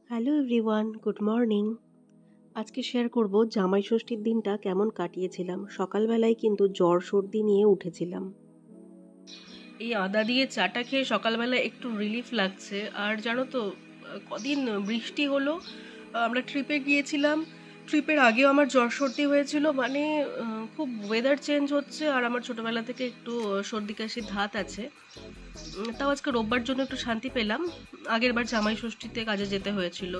Hello everyone, good morning. আজকে share করব জামাই ষষ্ঠীর দিনটা কেমন কাটিয়েছিলাম। সকালবেলায় কিন্তু জ্বর সর্দি নিয়ে উঠেছিলাম। এই আদা দিয়ে চাটা খেয়ে সকালবেলা একটু রিলিফ লাগছে। আর জানো তো, কদিন বৃষ্টি হলো, আমরা ট্রিপে গিয়েছিলাম। ট্রিপের আগেও আমার জ্বর সর্দি হয়েছিল, মানে খুব ওয়েদার চেঞ্জ হচ্ছে আর আমার ছোটোবেলা থেকে একটু সর্দি কাশির ধাত আছে। তাও আজকে রোববার জন্য একটু শান্তি পেলাম। আগের বার জামাই ষষ্ঠীতে কাজে যেতে হয়েছিল।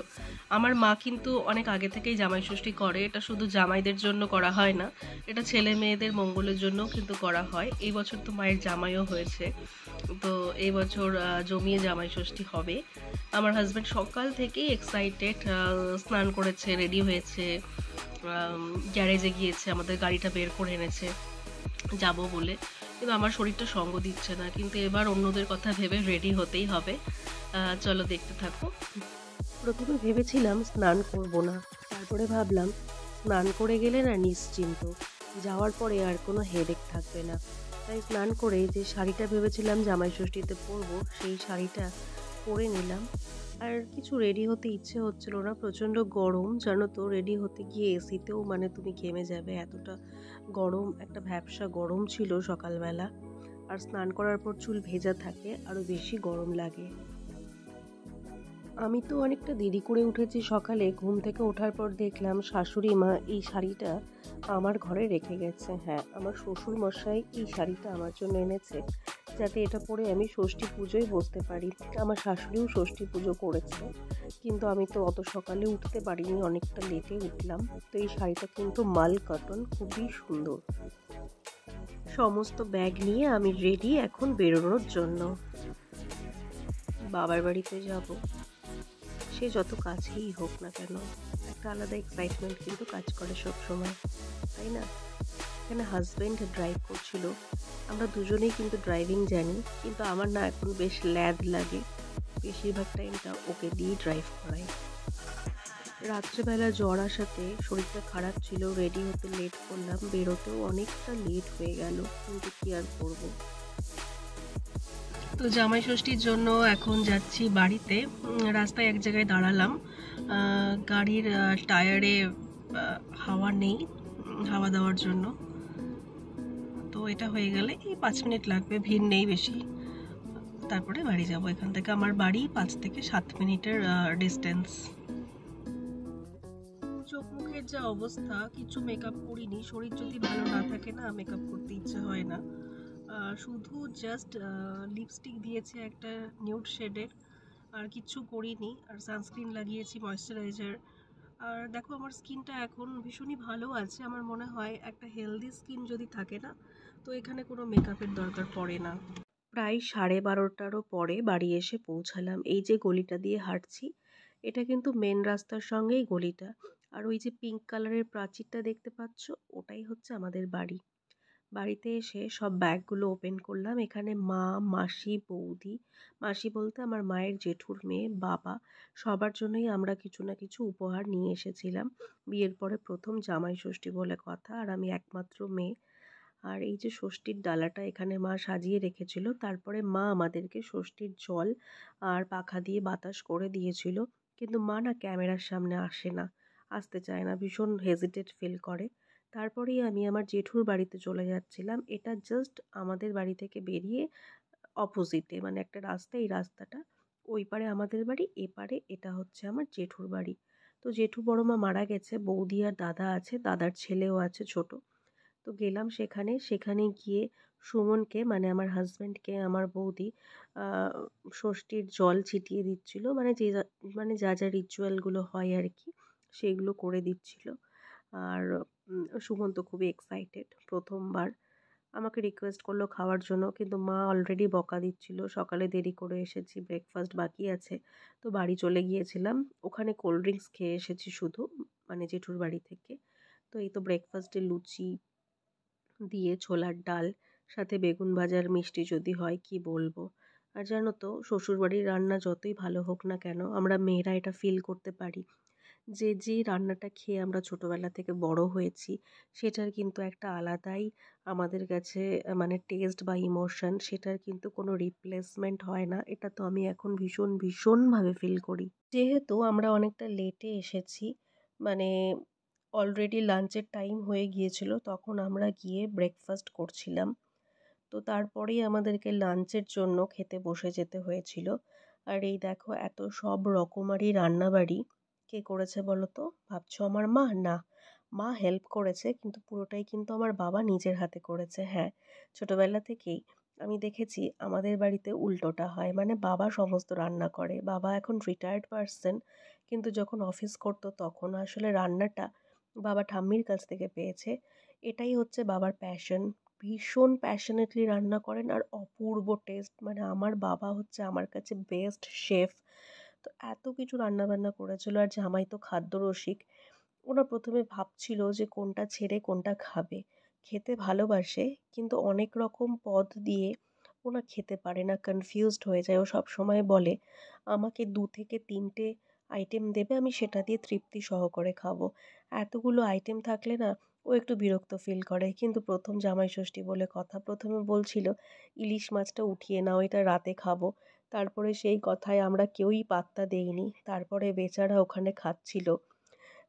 আমার মা কিন্তু অনেক আগে থেকেই জামাই ষষ্ঠী করে, এটা শুধু জামাইদের জন্য করা হয় না, এটা ছেলে মেয়েদের মঙ্গলের জন্যও কিন্তু করা হয়। এই বছর তো মায়ের জামাইও হয়েছে, তো এই বছর জমিয়ে জামাই ষষ্ঠী হবে। আমার হাজব্যান্ড সকাল থেকেই এক্সাইটেড, স্নান করেছে, রেডি হয়েছে, গ্যারেজে গিয়েছে, আমাদের গাড়িটা বের করে এনেছে যাব বলে। কিন্তু আমার শরীরটা সঙ্গ দিচ্ছে না, কিন্তু এবার অন্যদের কথা ভেবে রেডি হতেই হবে। চলো দেখতে থাকো। প্রথমে ভেবেছিলাম স্নান করব না, তারপরে ভাবলাম স্নান করে গেলে না নিশ্চিন্ত, যাওয়ার পরে আর কোনো হেডেক থাকবে না। তাই স্নান করে যে শাড়িটা ভেবেছিলাম জামাই ষষ্ঠীতে পরবো, সেই শাড়িটা পরে নিলাম। আর কিছু রেডি হতে ইচ্ছে হচ্ছিল না, প্রচণ্ড গরম জানো তো। রেডি হতে গিয়ে এসিতেও মানে তুমি ঘেমে যাবে, এতটা গরম, একটা ভ্যাপসা গরম ছিল সকালবেলা। আর স্নান করার পর চুল ভেজা থাকে, আরও বেশি গরম লাগে। আমি তো অনেকটা দেরি করে উঠেছি সকালে। ঘুম থেকে ওঠার পর দেখলাম শাশুড়ি মা এই শাড়িটা আমার ঘরে রেখে গেছে। হ্যাঁ, আমার শ্বশুর মশাই এই শাড়িটা আমার জন্য এনেছে, যাতে এটা পরে আমি ষষ্ঠী পুজোয় বসতে পারি। আমার শাশুড়িও ষষ্ঠী পুজো করেছে, কিন্তু আমি তো অত সকালে উঠতে পারিনি, অনেকটা লেটে উঠলাম। তো এই শাড়িটা কিন্তু মাল কটন, খুবই সুন্দর। সমস্ত ব্যাগ নিয়ে আমি রেডি এখন বেরোনোর জন্য। বাবার বাড়িতে যাব, সে যত কাছেই হোক না কেন, একটা আলাদা এক্সাইটমেন্ট কিন্তু কাজ করে সব সময়, তাই না? এখানে হাজব্যান্ড ড্রাইভ করছিল, আমরা দুজনেই কিন্তু ড্রাইভিং জানি, কিন্তু আমার না এখন বেশ ল্যাদ লাগে, বেশিরভাগ টাইমটা ওকে দিয়ে ড্রাইভ করাই। রাত্রেবেলা জ্বর আসাতে শরীরটা খারাপ ছিল, রেডি হতে লেট করলাম, বেরোতেও অনেকটা লেট হয়ে গেল, কিন্তু কি আর করবো। তো জামাই ষষ্ঠীর জন্য এখন যাচ্ছি বাড়িতে। রাস্তায় এক জায়গায় দাঁড়ালাম, গাড়ির টায়ারে হাওয়া নেই, হাওয়া দেওয়ার জন্য। তো এটা হয়ে গেলে এই 5 মিনিট লাগবে, ভিড় নেই বেশি, তারপরে বাড়ি যাব। এখান থেকে আমার বাড়ি 5 থেকে 7 মিনিটের ডিস্টেন্স। চোখ মুখের যা অবস্থা, কিছু মেকআপ করিনি, শরীর যদি ভালো না থাকে না মেকআপ করতে ইচ্ছে হয় না। শুধু জাস্ট লিপস্টিক দিয়েছে একটা নিউড শেডের, আর কিচ্ছু করিনি। আর সানস্ক্রিন লাগিয়েছি, ময়েশ্চারাইজার। আর দেখো আমার স্কিনটা এখন ভীষণই ভালো আছে। আমার মনে হয় একটা হেলদি স্কিন যদি থাকে না, তো এখানে কোনো মেকআপের দরকার পড়ে না। প্রায় 12:30টারও পরে বাড়ি এসে পৌঁছালাম। এই যে গলিটা দিয়ে হাঁটছি, এটা কিন্তু মেন রাস্তার সঙ্গেই গলিটা। আর ওই যে পিঙ্ক কালারের প্রাচীরটা দেখতে পাচ্ছ, ওটাই হচ্ছে আমাদের বাড়ি। বাড়িতে এসে সব ব্যাগগুলো ওপেন করলাম। এখানে মা, মাসি, বৌদি, মাসি বলতে আমার মায়ের জেঠুর মেয়ে, বাবা, সবার জন্যই আমরা কিছু না কিছু উপহার নিয়ে এসেছিলাম। বিয়ের পরে প্রথম জামাই ষষ্ঠী বলে কথা, আর আমি একমাত্র মেয়ে। আর এই যে ষষ্ঠীর ডালাটা এখানে মা সাজিয়ে রেখেছিল, তারপরে মা আমাদেরকে ষষ্ঠীর জল আর পাখা দিয়ে বাতাস করে দিয়েছিল। কিন্তু মা না ক্যামেরার সামনে আসে না, আসতে চায় না, ভীষণ হেজিটেট ফিল করে। তারপরেই আমি আমার জেঠুর বাড়িতে চলে যাচ্ছিলাম। এটা জাস্ট আমাদের বাড়ি থেকে বেরিয়ে অপোজিটে, মানে একটা রাস্তা, এই রাস্তাটা ওই পারে আমাদের বাড়ি, এপারে এটা হচ্ছে আমার জেঠুর বাড়ি। তো জেঠু বড়মা মারা গেছে, বৌদি আর দাদা আছে, দাদার ছেলেও আছে ছোট। তো গেলাম সেখানে, সেখানে গিয়ে সুমনকে, মানে আমার হাজব্যান্ডকে আমার বৌদি ষষ্ঠীর জল ছিটিয়ে দিচ্ছিল, মানে মানে যা যা রিচুয়ালগুলো হয় আর কি, সেগুলো করে দিচ্ছিল। আর সুমন তো খুবই এক্সাইটেড, প্রথমবার। আমাকে রিকোয়েস্ট করলো খাওয়ার জন্য, কিন্তু মা অলরেডি বকা দিচ্ছিল, সকালে দেরি করে এসেছি, ব্রেকফাস্ট বাকি আছে। তো বাড়ি চলে গিয়েছিলাম, ওখানে কোল্ড ড্রিঙ্কস খেয়ে এসেছি শুধু, মানে জেঠুর বাড়ি থেকে। তো এই তো ব্রেকফাস্টে লুচি দিয়ে ছোলার ডাল, সাথে বেগুন ভাজার মিষ্টি যদি হয়, কি বলবো। আর জানো তো, শ্বশুরবাড়ির রান্না যতই ভালো হোক না কেন, আমরা মেয়েরা এটা ফিল করতে পারি যে রান্নাটা খেয়ে আমরা ছোটোবেলা থেকে বড় হয়েছি সেটার কিন্তু একটা আলাদাই আমাদের কাছে মানে টেস্ট বা ইমোশন, সেটার কিন্তু কোনো রিপ্লেসমেন্ট হয় না। এটা তো আমি এখন ভীষণভাবে ফিল করি। যেহেতু আমরা অনেকটা লেটে এসেছি, মানে অলরেডি লাঞ্চের টাইম হয়ে গিয়েছিল, তখন আমরা গিয়ে ব্রেকফাস্ট করছিলাম। তো তারপরেই আমাদেরকে লাঞ্চের জন্য খেতে বসে যেতে হয়েছিল। আর এই দেখো এত সব রকমারি রান্নাবাড়ি কে করেছে বলো তো? ভাবছো আমার মা? না, মা হেল্প করেছে কিন্তু পুরোটাই কিন্তু আমার বাবা নিজের হাতে করেছে। হ্যাঁ, ছোটবেলা থেকেই আমি দেখেছি আমাদের বাড়িতে উল্টোটা হয়, মানে বাবা সমস্ত রান্না করে। বাবা এখন রিটায়ার্ড পারসন, কিন্তু যখন অফিস করতো তখন আসলে রান্নাটা বাবা ঠাম্মির কাছ থেকে পেয়েছে। এটাই হচ্ছে বাবার প্যাশন। ভীষণ প্যাশনেটলি রান্না করেন আর অপূর্ব টেস্ট, মানে আমার বাবা হচ্ছে আমার কাছে বেস্ট শেফ। তো এত কিছু রান্নাবান্না করেছিল, আর জামাই তো খাদ্যরসিক। ওরা প্রথমে ভাবছিল যে কোনটা ছেড়ে কোনটা খাবে। খেতে ভালোবাসে কিন্তু অনেক রকম পদ দিয়ে ওরা খেতে পারে না, কনফিউজড হয়ে যায়। ও সবসময় বলে আমাকে 2 থেকে 3টে আইটেম দেবে, আমি সেটা দিয়ে তৃপ্তি সহকারে খাবো। এতগুলো আইটেম থাকলে না ও একটু বিরক্ত ফিল করে। কিন্তু প্রথম জামাই ষষ্ঠী বলে কথা, প্রথমে বলছিল ইলিশ মাছটা উঠিয়ে নাও, এটা রাতে খাবো। তারপরে সেই কথায় আমরা কেউই পাত্তা দেইনি। তারপরে বেচারা ওখানে খাচ্ছিল।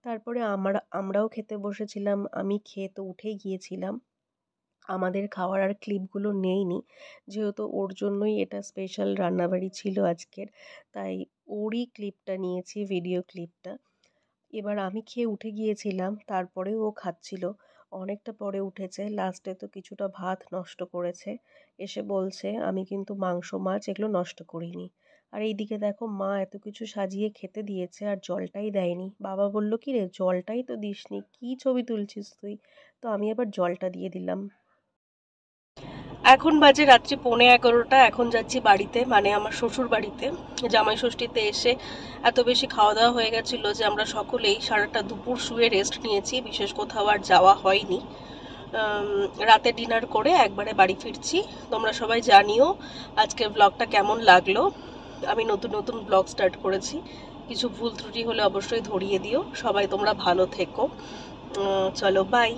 তারপরে আমরাও খেতে বসেছিলাম। আমি খেয়ে তো উঠেই গিয়েছিলাম। আমাদের খাওয়ার আর ক্লিপগুলো নেইনি। যেহেতু ওর জন্যই এটা স্পেশাল রান্নাবাড়ি ছিল আজকের, তাই ওরই ক্লিপটা নিয়েছি, ভিডিও ক্লিপটা। এবার আমি খেয়ে উঠে গিয়েছিলাম, তারপরেও ও খাচ্ছিল। অনেকটা পরে উঠেছে, লাস্টে তো কিছুটা ভাত নষ্ট করেছে। এসে বলছে আমি কিন্তু মাংস মাছ এগুলো নষ্ট করিনি। আর এইদিকে দেখো মা এত কিছু সাজিয়ে খেতে দিয়েছে আর জলটাই দেয়নি। বাবা বলল কি রে, জলটাই তো দিসনি, কী ছবি তুলছিস তুই? তো আমি আবার জলটা দিয়ে দিলাম। এখন বাজে রাত্রি 11:45। এখন যাচ্ছি বাড়িতে, মানে আমার শ্বশুর বাড়িতে। জামাই ষষ্ঠীতে এসে এত বেশি খাওয়া দাওয়া হয়ে গেছিলো যে আমরা সকলেই সারাটা দুপুর শুয়ে রেস্ট নিয়েছি, বিশেষ কোথাও আর যাওয়া হয়নি। রাতে ডিনার করে একবারে বাড়ি ফিরছি। তোমরা সবাই জানিও আজকের ব্লগটা কেমন লাগলো। আমি নতুন নতুন ব্লগ স্টার্ট করেছি, কিছু ভুল ত্রুটি হলে অবশ্যই ধরিয়ে দিও। সবাই তোমরা ভালো থেকো। চলো বাই।